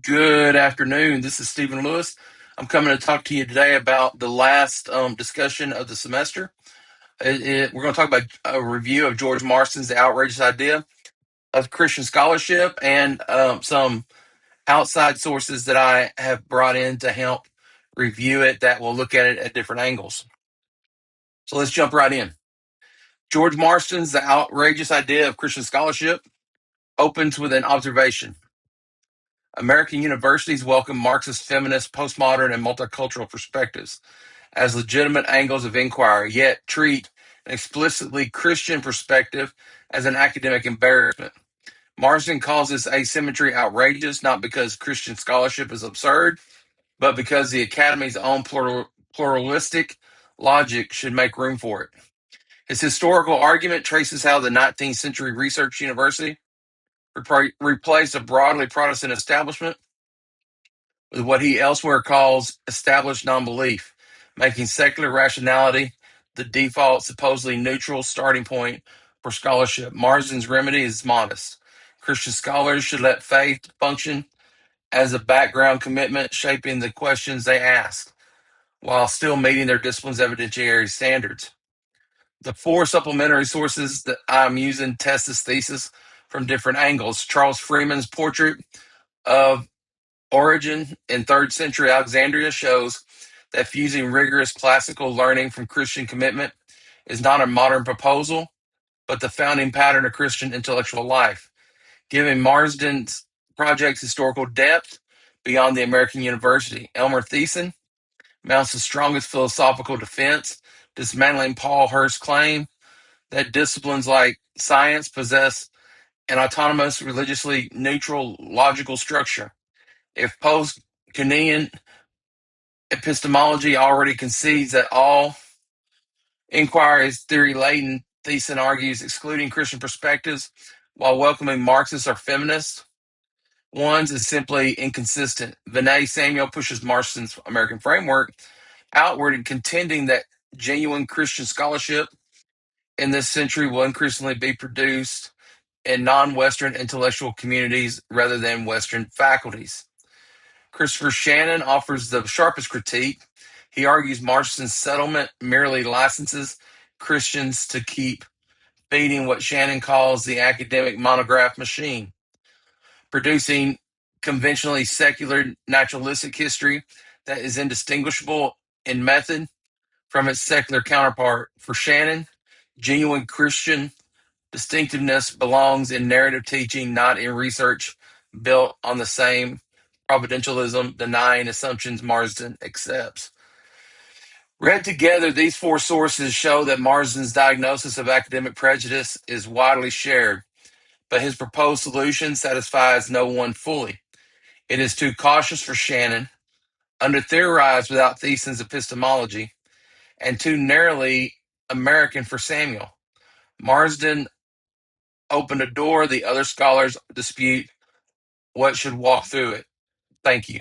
Good afternoon. This is Stephen Lewis. I'm coming to talk to you today about the last discussion of the semester. We're going to talk about a review of George Marsden's The Outrageous Idea of Christian Scholarship and some outside sources that I have brought in to help review it that will look at it at different angles. So let's jump right in. George Marsden's The Outrageous Idea of Christian Scholarship opens with an observation. American universities welcome Marxist, feminist, postmodern, and multicultural perspectives as legitimate angles of inquiry, yet treat an explicitly Christian perspective as an academic embarrassment. Marsden calls this asymmetry outrageous, not because Christian scholarship is absurd, but because the Academy's own pluralistic logic should make room for it. His historical argument traces how the 19th century research university replaced a broadly Protestant establishment with what he elsewhere calls established non-belief, making secular rationality the default, supposedly neutral starting point for scholarship. Marsden's remedy is modest. Christian scholars should let faith function as a background commitment, shaping the questions they ask, while still meeting their discipline's evidentiary standards. The four supplementary sources that I'm using test this thesis from different angles. Charles Freeman's portrait of Origen in 3rd century Alexandria shows that fusing rigorous classical learning from Christian commitment is not a modern proposal, but the founding pattern of Christian intellectual life, giving Marsden's project's historical depth beyond the American university. Elmer Thiessen mounts the strongest philosophical defense, dismantling Paul Hurst's claim that disciplines like science possess an autonomous, religiously neutral logical structure. If post-Caninian epistemology already concedes that all inquiry is theory laden, Thiessen argues excluding Christian perspectives while welcoming Marxists or feminists ones is simply inconsistent. Vinay Samuel pushes Marston's American framework outward in contending that genuine Christian scholarship in this century will increasingly be produced in non-Western intellectual communities rather than Western faculties. Christopher Shannon offers the sharpest critique. He argues Marston's settlement merely licenses Christians to keep feeding what Shannon calls the academic monograph machine, producing conventionally secular naturalistic history that is indistinguishable in method from its secular counterpart. For Shannon, genuine Christian distinctiveness belongs in narrative teaching, not in research built on the same providentialism, denying assumptions Marsden accepts. Read together, these four sources show that Marsden's diagnosis of academic prejudice is widely shared, but his proposed solution satisfies no one fully. It is too cautious for Shannon, under-theorized without Thiessen's epistemology, and too narrowly American for Samuel. Marsden opened a door the other scholars dispute what should walk through it. Thank you.